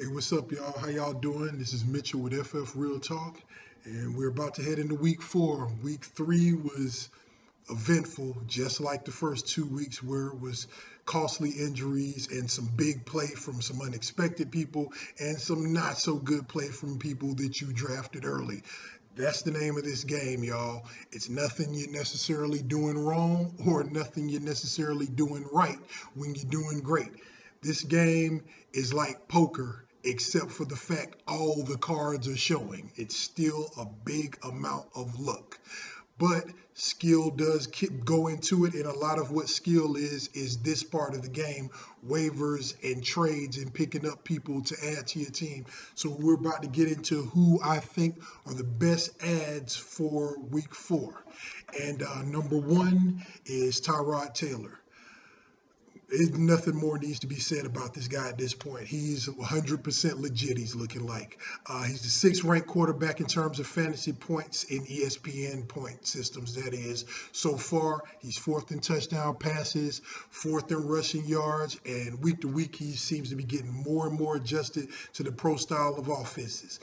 Hey, what's up, y'all? How y'all doing? This is Mitchell with FF Real Talk, and we're about to head into week 4. Week 3 was eventful, just like the first 2 weeks, where it was costly injuries and some big play from some unexpected people and some not so good play from people that you drafted early. That's the name of this game, y'all. It's nothing you're necessarily doing wrong or nothing you're necessarily doing right when you're doing great. This game is like poker, except for the fact all the cards are showing. It's still a big amount of luck. But skill does go into it, and a lot of what skill is this part of the game: waivers and trades and picking up people to add to your team. So we're about to get into who I think are the best ads for week 4. And number 1 is Tyrod Taylor. Nothing more needs to be said about this guy at this point. He's 100% legit, he's looking like. He's the 6th ranked quarterback in terms of fantasy points in ESPN point systems, that is. So far, he's 4th in touchdown passes, 4th in rushing yards, and week to week, he seems to be getting more and more adjusted to the pro style of offenses.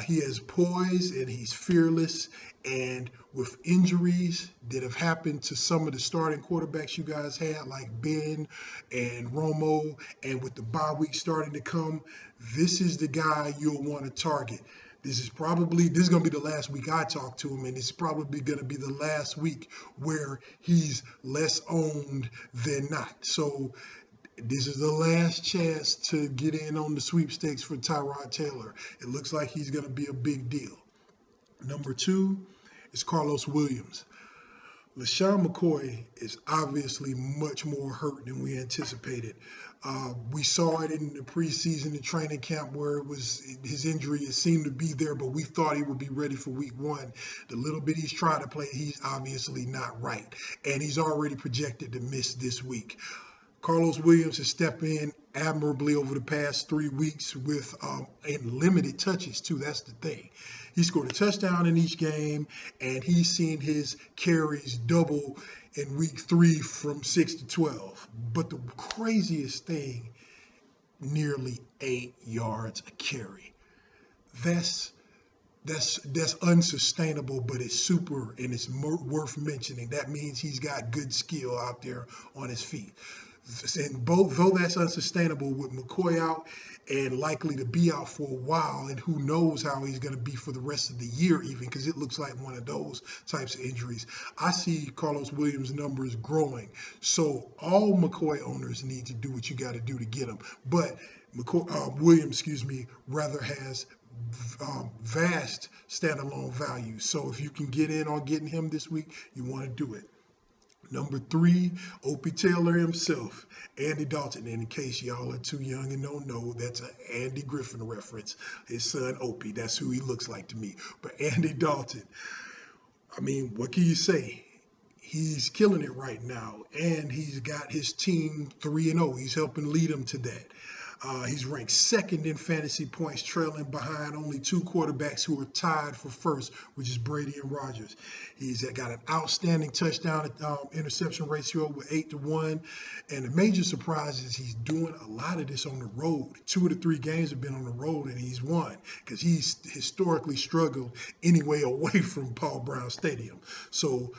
He has poise and he's fearless. And with injuries that have happened to some of the starting quarterbacks you guys had, like Ben and Romo, and with the bye week starting to come, this is the guy you'll want to target. This is going to be the last week I talk to him, and it's probably going to be the last week where he's less owned than not. So this is the last chance to get in on the sweepstakes for Tyrod Taylor. It looks like he's going to be a big deal. Number 2 is Karlos Williams. LaShawn McCoy is obviously much more hurt than we anticipated. We saw it in the preseason and training camp where it was his injury. It seemed to be there, but we thought he would be ready for week 1. The little bit he's tried to play, he's obviously not right. And he's already projected to miss this week. Karlos Williams has stepped in admirably over the past 3 weeks with and limited touches too. That's the thing. He scored a touchdown in each game, and he's seen his carries double in week 3 from 6 to 12. But the craziest thing, nearly 8 yards a carry. That's unsustainable, but it's super, and it's worth mentioning. That means he's got good skill out there on his feet. And though that's unsustainable with McCoy out and likely to be out for a while, and who knows how he's going to be for the rest of the year even, because it looks like one of those types of injuries, I see Karlos Williams' numbers growing. So all McCoy owners need to do what you got to do to get him. But Williams, rather has vast standalone value. So if you can get in on getting him this week, you want to do it. Number 3, Opie Taylor himself, Andy Dalton. And in case y'all are too young and don't know, that's an Andy Griffin reference. His son, Opie, that's who he looks like to me. But Andy Dalton, I mean, what can you say? He's killing it right now, and he's got his team 3-0. He's helping lead them to that. He's ranked 2nd in fantasy points, trailing behind only 2 quarterbacks who are tied for first, which is Brady and Rodgers. He's got an outstanding touchdown interception ratio with 8-1. And the major surprise is he's doing a lot of this on the road. 2 of the 3 games have been on the road, and he's won because he's historically struggled anyway away from Paul Brown Stadium. So,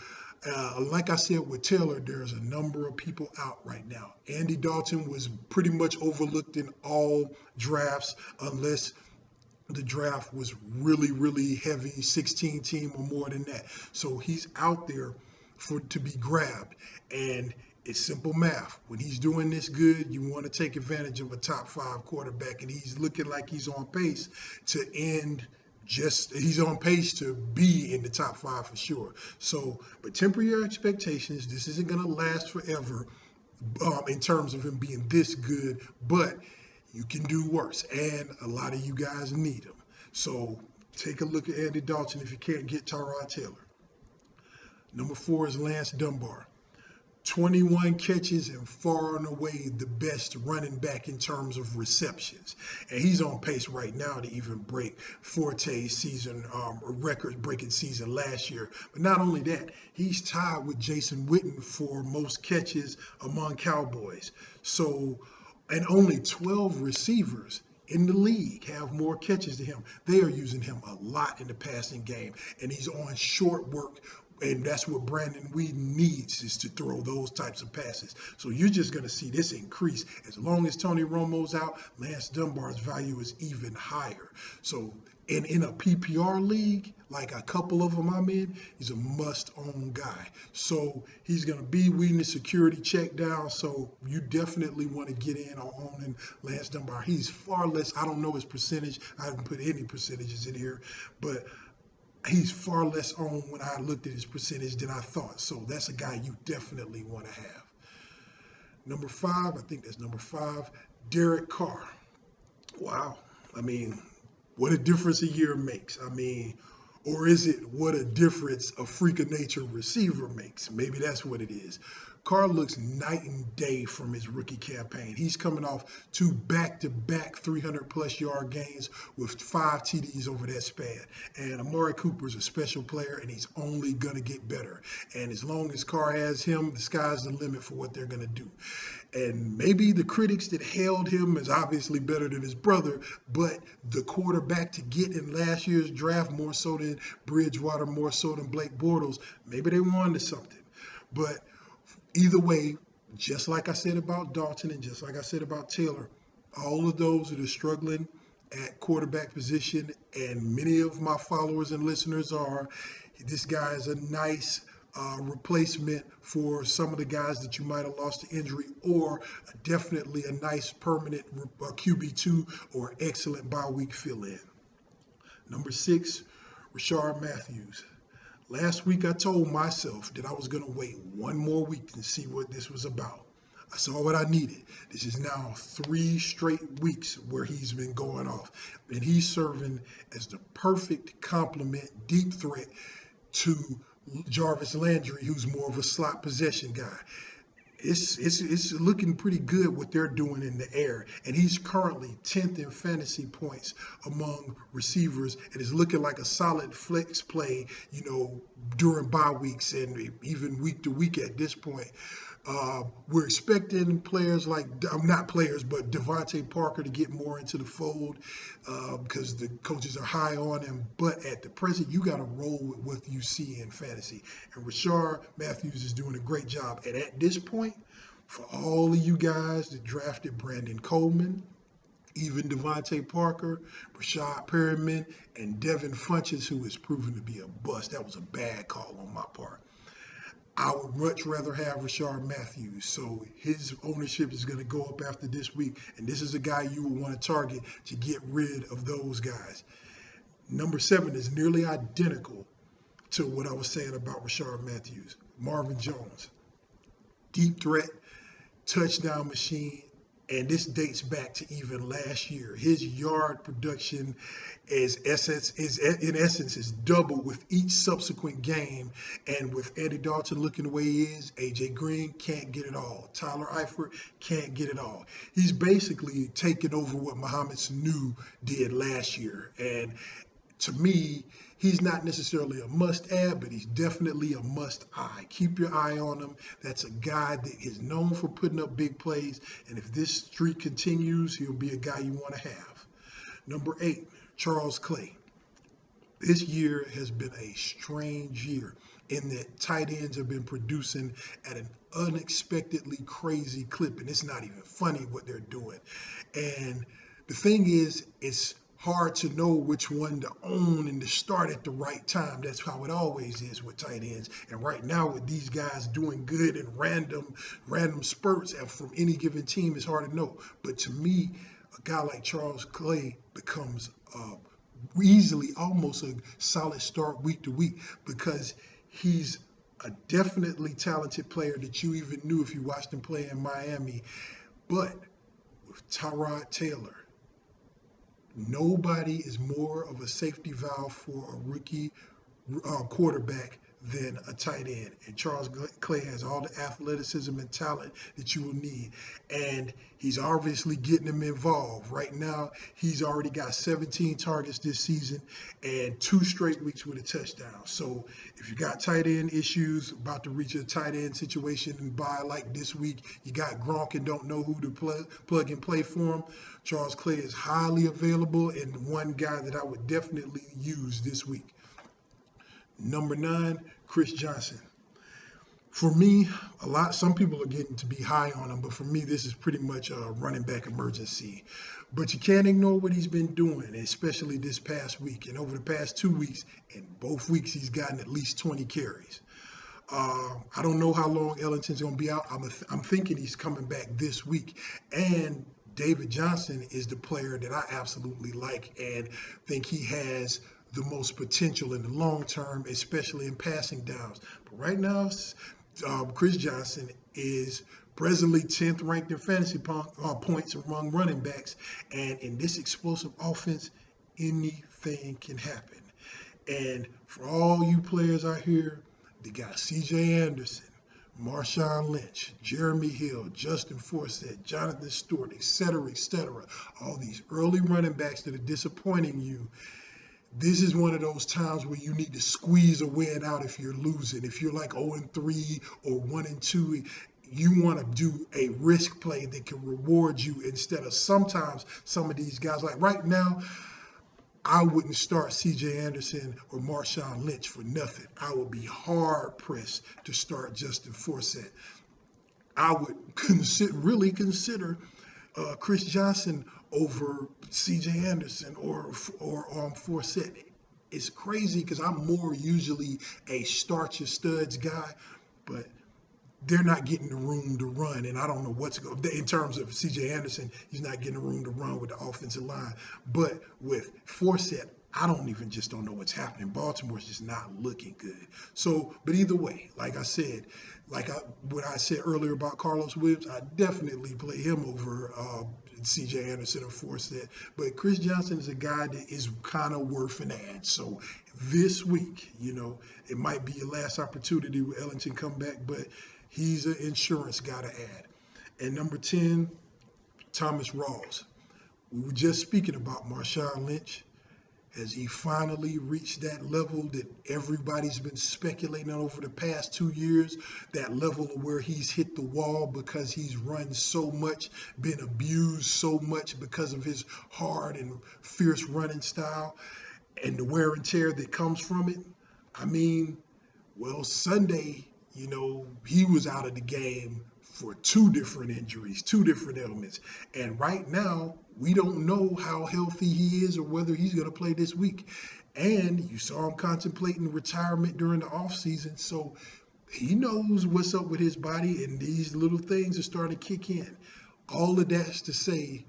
like I said with Taylor, there's a number of people out right now. Andy Dalton was pretty much overlooked in all drafts unless the draft was really, really heavy, 16 team or more than that. So he's out there to be grabbed. And it's simple math. When he's doing this good, you want to take advantage of a top 5 quarterback, and he's looking like he's on pace to end. He's on pace to be in the top 5 for sure. So, but temper your expectations. This isn't going to last forever in terms of him being this good, but you can do worse, and a lot of you guys need him. So take a look at Andy Dalton if you can't get Tyrod Taylor. Number 4 is Lance Dunbar. 21 catches and far and away the best running back in terms of receptions. And he's on pace right now to even break Forte's season, record-breaking season last year. But not only that, he's tied with Jason Witten for most catches among Cowboys. So, and only 12 receivers in the league have more catches than him. They are using him a lot in the passing game, and he's on short work. And that's what Brandon Weeden needs, is to throw those types of passes. So you're just going to see this increase. As long as Tony Romo's out, Lance Dunbar's value is even higher. So in a PPR league, like a couple of them I'm in, he's a must-own guy. So he's going to be Weeden's security check down. So you definitely want to get in on owning Lance Dunbar. He's far less, I don't know his percentage. I haven't put any percentages in here, but he's far less owned when I looked at his percentage than I thought. So that's a guy you definitely want to have. Number 5, I think that's number 5, Derek Carr. Wow. I mean, what a difference a year makes. I mean, or is it what a difference a freak of nature receiver makes? Maybe that's what it is. Carr looks night and day from his rookie campaign. He's coming off 2 back-to-back 300-plus yard games with 5 TDs over that span. And Amari Cooper's a special player, and he's only going to get better. And as long as Carr has him, the sky's the limit for what they're going to do. And maybe the critics that held him is obviously better than his brother, but the quarterback to get in last year's draft, more so than Bridgewater, more so than Blake Bortles, maybe they wanted something. But either way, just like I said about Dalton and just like I said about Taylor, all of those that are struggling at quarterback position, and many of my followers and listeners are, this guy is a nice replacement for some of the guys that you might have lost to injury, or definitely a nice permanent QB2 or excellent bye week fill-in. Number 6, Rishard Matthews. Last week, I told myself that I was going to wait one more week and see what this was about. I saw what I needed. This is now 3 straight weeks where he's been going off. And he's serving as the perfect complement, deep threat to Jarvis Landry, who's more of a slot possession guy. It's looking pretty good what they're doing in the air. And he's currently 10th in fantasy points among receivers, and is looking like a solid flex play, during bye weeks and even week to week at this point. We're expecting players like, not players, but Devontae Parker to get more into the fold because the coaches are high on him. But at the present, you got to roll with what you see in fantasy. And Rishard Matthews is doing a great job. And at this point, for all of you guys that drafted Brandon Coleman, even Devontae Parker, Rashad Perriman, and Devin Funchess, who has proven to be a bust. That was a bad call on my part. I would much rather have Rishard Matthews. So his ownership is going to go up after this week. And this is a guy you would want to target to get rid of those guys. Number 7 is nearly identical to what I was saying about Rishard Matthews. Marvin Jones. Deep threat, touchdown machine. And this dates back to even last year. His yard production is in essence doubled with each subsequent game. And with Andy Dalton looking the way he is, AJ Green can't get it all. Tyler Eifert can't get it all. He's basically taken over what Mohamed Sanu did last year. And to me, he's not necessarily a must-add, but he's definitely a must-eye. Keep your eye on him. That's a guy that is known for putting up big plays, and if this streak continues, he'll be a guy you want to have. Number 8, Charles Clay. This year has been a strange year in that tight ends have been producing at an unexpectedly crazy clip, and it's not even funny what they're doing. And the thing is, it's hard to know which one to own and to start at the right time. That's how it always is with tight ends. And right now with these guys doing good in random spurts and from any given team, it's hard to know. But to me, a guy like Charles Clay becomes easily almost a solid start week to week because he's a definitely talented player that you even knew if you watched him play in Miami. But with Tyrod Taylor, nobody is more of a safety valve for a rookie quarterback than a tight end. And Charles Clay has all the athleticism and talent that you will need. And he's obviously getting them involved. Right now, he's already got 17 targets this season and 2 straight weeks with a touchdown. So if you got tight end issues, about to reach a tight end situation and buy like this week, you got Gronk and don't know who to plug and play for him, Charles Clay is highly available and one guy that I would definitely use this week. Number 9, Chris Johnson. For me, some people are getting to be high on him, but for me, this is pretty much a running back emergency. But you can't ignore what he's been doing, especially this past week. And over the past 2 weeks, in both weeks, he's gotten at least 20 carries. I don't know how long Ellington's going to be out. I'm thinking he's coming back this week. And David Johnson is the player that I absolutely like and think he has the most potential in the long term, especially in passing downs. But right now, Chris Johnson is presently 10th ranked in fantasy points among running backs. And in this explosive offense, anything can happen. And for all you players out here, they got C.J. Anderson, Marshawn Lynch, Jeremy Hill, Justin Forsett, Jonathan Stewart, etc., all these early running backs that are disappointing you. This is one of those times where you need to squeeze a win out if you're losing. If you're like 0-3 or 1-2, you want to do a risk play that can reward you instead of sometimes some of these guys. Like right now, I wouldn't start C.J. Anderson or Marshawn Lynch for nothing. I would be hard-pressed to start Justin Forsett. I would really consider Chris Johnson over C.J. Anderson or Forsett. It's crazy because I'm more usually a start your studs guy, but they're not getting the room to run, and I don't know what's going in terms of C.J. Anderson. He's not getting the room to run with the offensive line, but with Forsett, I don't know what's happening. Baltimore's just not looking good. So, but either way, like I said, what I said earlier about Karlos Williams, I definitely play him over C.J. Anderson or Forsett. But Chris Johnson is a guy that is kind of worth an ad. So this week, it might be your last opportunity with Ellington come back, but he's an insurance guy to add. And number 10, Thomas Rawls. We were just speaking about Marshawn Lynch. Has he finally reached that level that everybody's been speculating on over the past 2 years? That level of where he's hit the wall because he's run so much, been abused so much because of his hard and fierce running style and the wear and tear that comes from it? I mean, well, Sunday, he was out of the game for 2 different injuries, 2 different ailments. And right now, we don't know how healthy he is or whether he's going to play this week. And you saw him contemplating retirement during the offseason. So he knows what's up with his body, and these little things are starting to kick in. All of that's to say,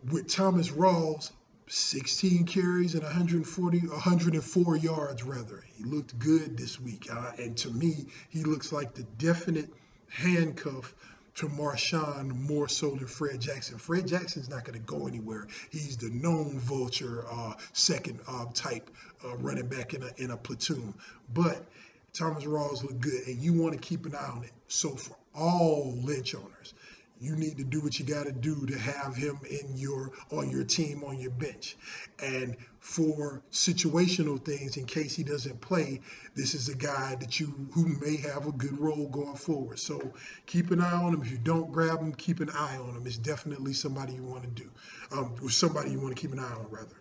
with Thomas Rawls, 16 carries and 104 yards rather. He looked good this week. And to me, he looks like the definite handcuff to Marshawn more so than Fred Jackson. Fred Jackson's not going to go anywhere. He's the known vulture, second type running back in a platoon. But Thomas Rawls looked good, and you want to keep an eye on it. So for all Lynch owners, you need to do what you got to do to have him on your team, on your bench. And for situational things, in case he doesn't play, this is a guy who may have a good role going forward. So keep an eye on him. If you don't grab him, keep an eye on him. It's definitely somebody you want to do, or somebody you want to keep an eye on, rather.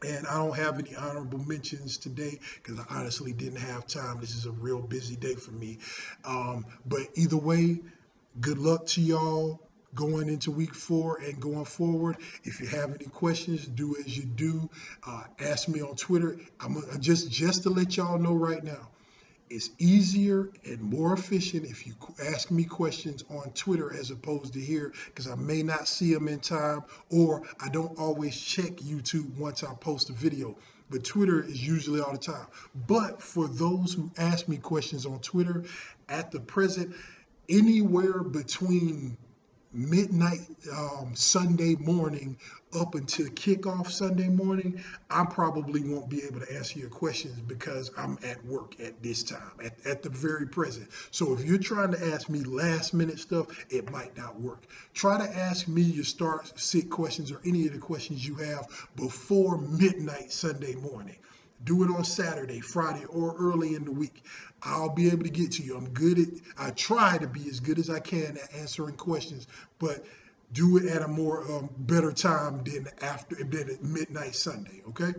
And I don't have any honorable mentions today because I honestly didn't have time. This is a real busy day for me. But either way, good luck to y'all going into week 4 and going forward. If you have any questions, do as you do. Ask me on Twitter. I'm just to let y'all know right now, it's easier and more efficient if you ask me questions on Twitter as opposed to here, because I may not see them in time, or I don't always check YouTube once I post a video. But Twitter is usually all the time. But for those who ask me questions on Twitter, at the present, anywhere between midnight Sunday morning up until kickoff Sunday morning, I probably won't be able to answer your questions because I'm at work at this time, at the very present. So if you're trying to ask me last minute stuff, it might not work. Try to ask me your start sit questions or any of the questions you have before midnight Sunday morning. Do it on Saturday, Friday, or early in the week. I'll be able to get to you. I try to be as good as I can at answering questions, but do it at a more better time than at midnight Sunday, okay?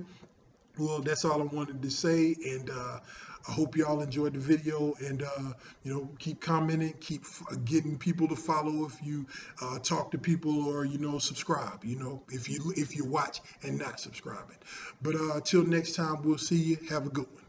Well, that's all I wanted to say, and I hope y'all enjoyed the video, and keep commenting, keep getting people to follow if you talk to people, or subscribe. If you watch and not subscribing. But till next time, we'll see you. Have a good one.